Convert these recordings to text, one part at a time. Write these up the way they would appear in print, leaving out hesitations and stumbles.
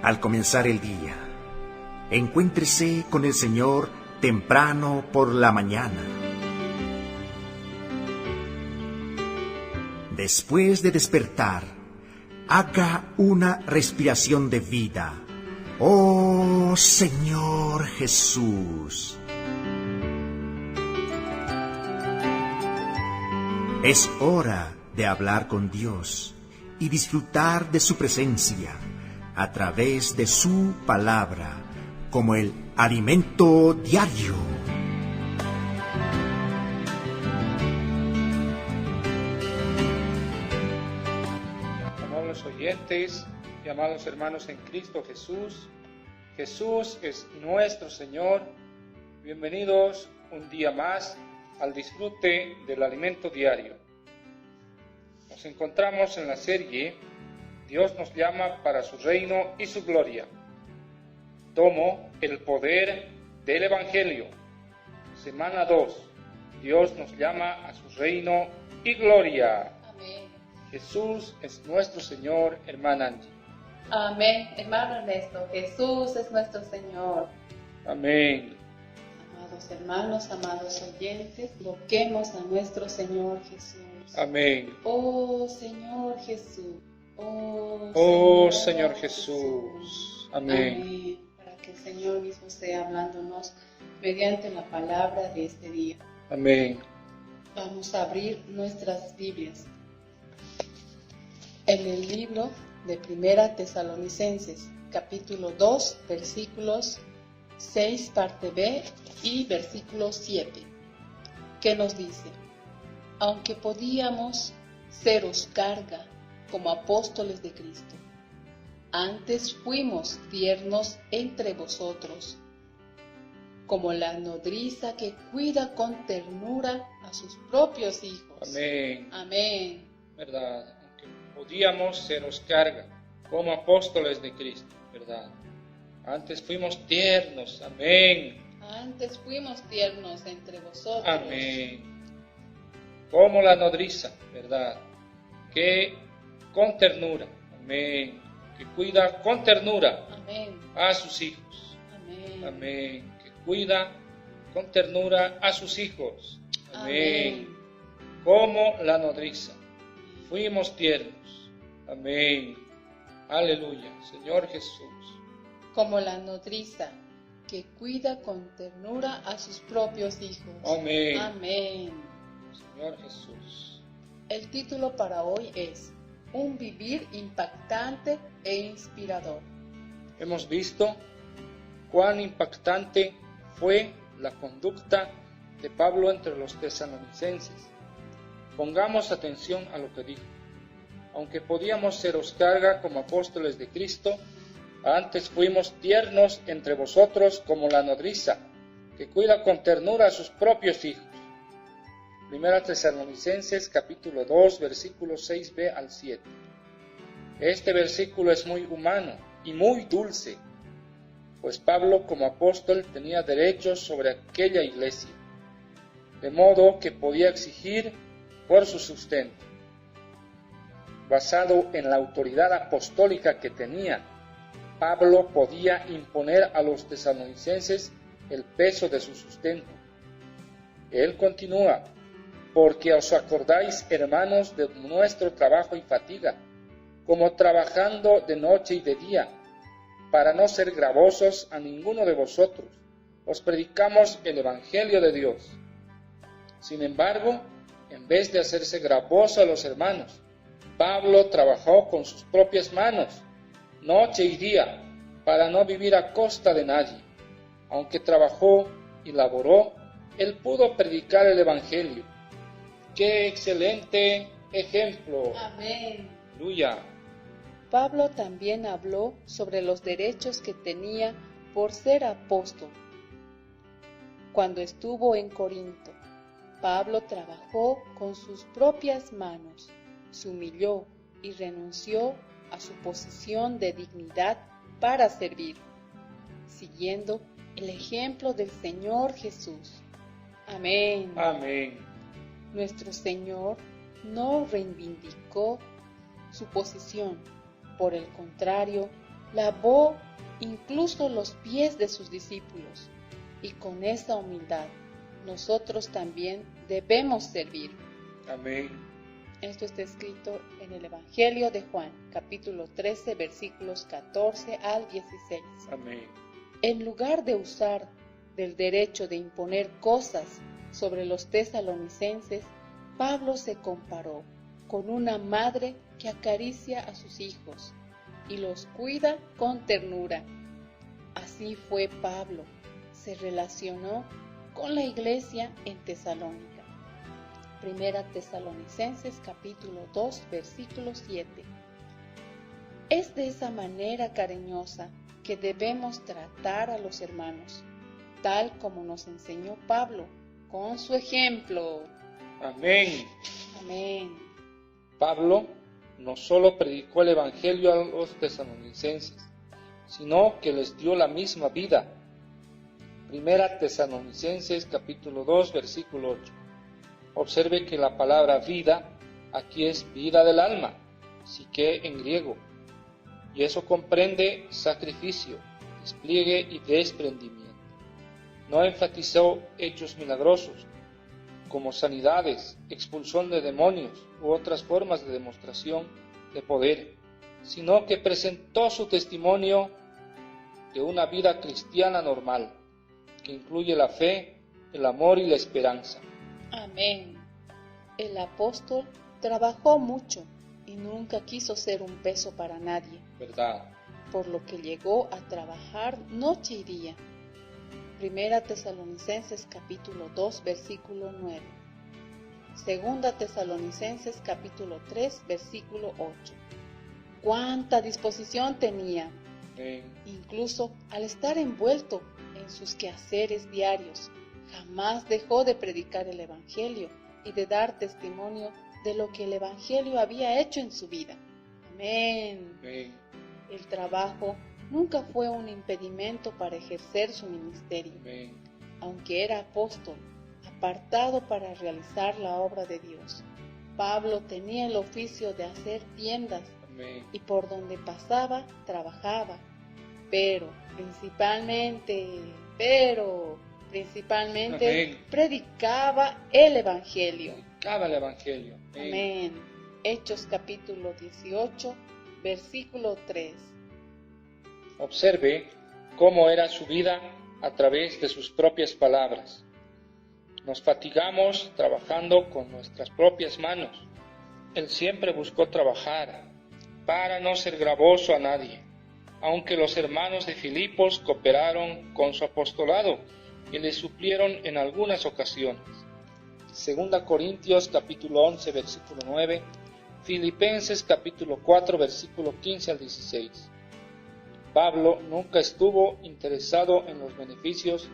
al comenzar el día. Encuéntrese con el Señor temprano por la mañana. Después de despertar, haga una respiración de vida. ¡Oh, Señor Jesús! Es hora de hablar con Dios y disfrutar de su presencia a través de su palabra como el alimento diario. Amados oyentes y amados hermanos en Cristo Jesús, Jesús es nuestro Señor. Bienvenidos un día más al disfrute del alimento diario. Nos encontramos en la serie Dios nos llama para su reino y su gloria. Tomo el poder del Evangelio. Semana 2. Dios nos llama a su reino y gloria. Amén. Jesús es nuestro Señor, hermana Angie. Amén, hermano Ernesto. Jesús es nuestro Señor. Amén. Amados hermanos, amados oyentes, invoquemos a nuestro Señor Jesús. Amén. Oh Señor Jesús. Oh Señor Jesús. Amén. Amén. Para que el Señor mismo esté hablándonos mediante la palabra de este día. Amén. Vamos a abrir nuestras Biblias en el libro de Primera Tesalonicenses, capítulo 2, versículos 6, parte B, y versículo 7, que nos dice: aunque podíamos seros carga como apóstoles de Cristo, antes fuimos tiernos entre vosotros, como la nodriza que cuida con ternura a sus propios hijos. Amén. Amén. ¿Verdad? Aunque podíamos seros carga como apóstoles de Cristo, ¿verdad? Antes fuimos tiernos. Amén. Antes fuimos tiernos entre vosotros. Amén. Como la nodriza, ¿verdad? Que con ternura, amén, que cuida con ternura Amén. a sus hijos. Amén. Amén. Que cuida con ternura a sus hijos. Amén. Como la nodriza. Fuimos tiernos. Amén. Aleluya. Señor Jesús. Como la nodriza que cuida con ternura a sus propios hijos. Amén. Amén. Señor Jesús. El título para hoy es Un vivir impactante e inspirador. Hemos visto cuán impactante fue la conducta de Pablo entre los tesalonicenses. Pongamos atención a lo que dijo. Aunque podíamos seros carga como apóstoles de Cristo, antes fuimos tiernos entre vosotros como la nodriza, que cuida con ternura a sus propios hijos. Primera Tesalonicenses capítulo 2, versículos 6b al 7. Este versículo es muy humano y muy dulce, pues Pablo como apóstol tenía derechos sobre aquella iglesia, de modo que podía exigir por su sustento. Basado en la autoridad apostólica que tenía, Pablo podía imponer a los tesalonicenses el peso de su sustento. Él continúa: porque os acordáis, hermanos, de nuestro trabajo y fatiga, como trabajando de noche y de día, para no ser gravosos a ninguno de vosotros, os predicamos el Evangelio de Dios. Sin embargo, en vez de hacerse gravoso a los hermanos, Pablo trabajó con sus propias manos, noche y día, para no vivir a costa de nadie. Aunque trabajó y laboró, él pudo predicar el Evangelio. ¡Qué excelente ejemplo! Amén. ¡Aleluya! Pablo también habló sobre los derechos que tenía por ser apóstol. Cuando estuvo en Corinto, Pablo trabajó con sus propias manos, se humilló y renunció a su posición de dignidad para servir, siguiendo el ejemplo del Señor Jesús. Amén. Amén. Nuestro Señor no reivindicó su posición, por el contrario, lavó incluso los pies de sus discípulos, y con esa humildad nosotros también debemos servir. Amén. Esto está escrito en el Evangelio de Juan, capítulo 13, versículos 14 al 16. Amén. En lugar de usar del derecho de imponer cosas sobre los tesalonicenses, Pablo se comparó con una madre que acaricia a sus hijos y los cuida con ternura. Así fue Pablo, se relacionó con la iglesia en Tesalónica. Primera Tesalonicenses capítulo 2, versículo 7. Es de esa manera cariñosa que debemos tratar a los hermanos, tal como nos enseñó Pablo, con su ejemplo. Amén. Amén. Pablo no solo predicó el Evangelio a los tesalonicenses, sino que les dio la misma vida. Primera Tesalonicenses capítulo 2, versículo 8. Observe que la palabra vida aquí es vida del alma, psique en griego, y eso comprende sacrificio, despliegue y desprendimiento. No enfatizó hechos milagrosos, como sanidades, expulsión de demonios u otras formas de demostración de poder, sino que presentó su testimonio de una vida cristiana normal, que incluye la fe, el amor y la esperanza. Amén. El apóstol trabajó mucho y nunca quiso ser un peso para nadie, ¿Verdad? por lo que llegó a trabajar noche y día. Primera Tesalonicenses capítulo 2, versículo 9. Segunda Tesalonicenses capítulo 3, versículo 8. ¡Cuánta disposición tenía! Amén. Incluso al estar envuelto en sus quehaceres diarios, jamás dejó de predicar el Evangelio y de dar testimonio de lo que el Evangelio había hecho en su vida. Amén. Amén. El trabajo nunca fue un impedimento para ejercer su ministerio. Amén. Aunque era apóstol, apartado para realizar la obra de Dios, Pablo tenía el oficio de hacer tiendas Amén. y por donde pasaba trabajaba, pero principalmente Amén. predicaba el Evangelio. Predicaba el Evangelio. Amén. Hechos capítulo 18, versículo 3. Observe cómo era su vida a través de sus propias palabras. Nos fatigamos trabajando con nuestras propias manos. Él siempre buscó trabajar para no ser gravoso a nadie, aunque los hermanos de Filipos cooperaron con su apostolado y le suplieron en algunas ocasiones. 2 Corintios capítulo 11 versículo 9, Filipenses capítulo 4 versículo 15 al 16. Pablo nunca estuvo interesado en los beneficios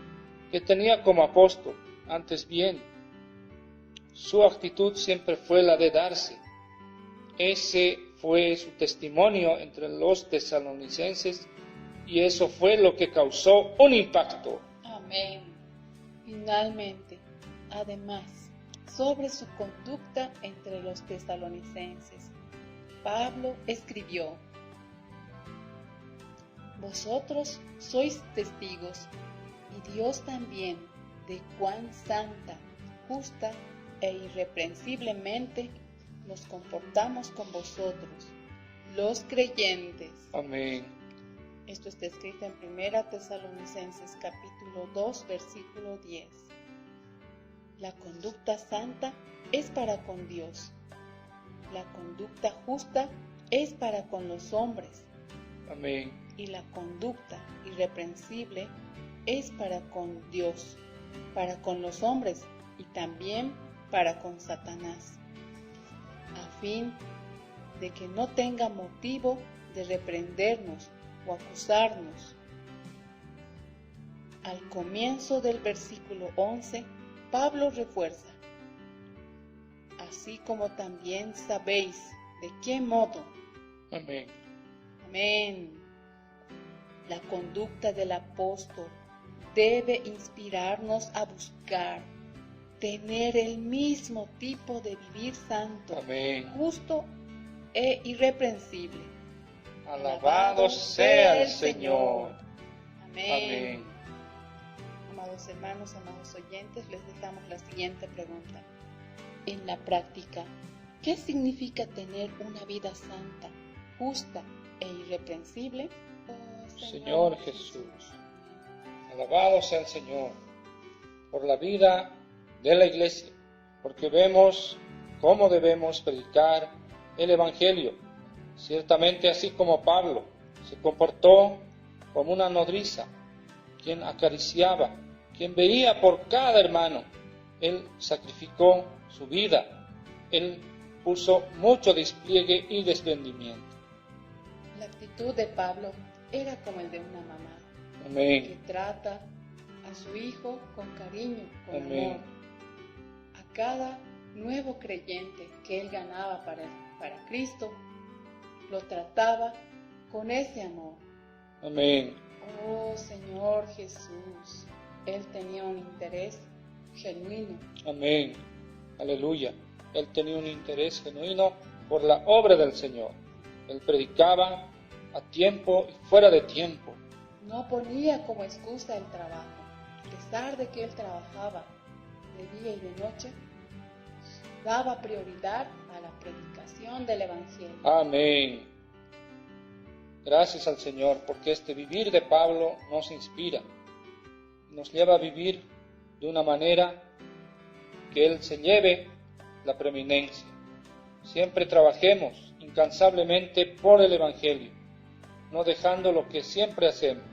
que tenía como apóstol, antes bien, su actitud siempre fue la de darse. Ese fue su testimonio entre los tesalonicenses y eso fue lo que causó un impacto. Amén. Finalmente, además, sobre su conducta entre los tesalonicenses, Pablo escribió: Vosotros sois testigos, y Dios también, de cuán santa, justa e irreprensiblemente nos comportamos con vosotros, los creyentes. Amén. Esto está escrito en Primera Tesalonicenses capítulo 2, versículo 10. La conducta santa es para con Dios. La conducta justa es para con los hombres. Amén. Y la conducta irreprensible es para con Dios, para con los hombres y también para con Satanás, a fin de que no tenga motivo de reprendernos o acusarnos. Al comienzo del versículo 11, Pablo refuerza: así como también sabéis de qué modo. Amén. Amén. La conducta del apóstol debe inspirarnos a buscar tener el mismo tipo de vivir santo, Amén. justo e irreprensible. Alabado sea el Señor. Amén. Amén. Amados hermanos, amados oyentes, les dejamos la siguiente pregunta. En la práctica, ¿qué significa tener una vida santa, justa e irreprensible? Oh, Señor Jesús, alabado sea el Señor por la vida de la Iglesia, porque vemos cómo debemos predicar el Evangelio. Ciertamente así como Pablo se comportó como una nodriza, quien acariciaba, quien veía por cada hermano. Él sacrificó su vida, él puso mucho despliegue y desprendimiento. La actitud de Pablo era como el de una mamá, Amén. que trata a su hijo con cariño, con Amén. amor. A cada nuevo creyente que él ganaba para Cristo, lo trataba con ese amor. Amén. Oh Señor Jesús, él tenía un interés genuino. Amén. Aleluya. Él tenía un interés genuino por la obra del Señor. Él predicaba a tiempo y fuera de tiempo. No ponía como excusa el trabajo. A pesar de que él trabajaba de día y de noche, daba prioridad a la predicación del Evangelio. Amén. Gracias al Señor, porque este vivir de Pablo nos inspira, nos lleva a vivir de una manera que Él se lleve la preeminencia. Siempre trabajemos incansablemente por el Evangelio, no dejando lo que siempre hacemos.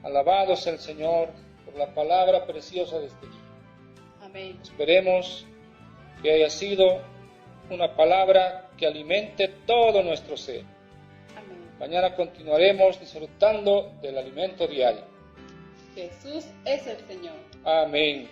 Alabado sea el Señor por la palabra preciosa de este día. Amén. Esperemos que haya sido una palabra que alimente todo nuestro ser. Amén. Mañana continuaremos disfrutando del alimento diario. Jesús es el Señor. Amén.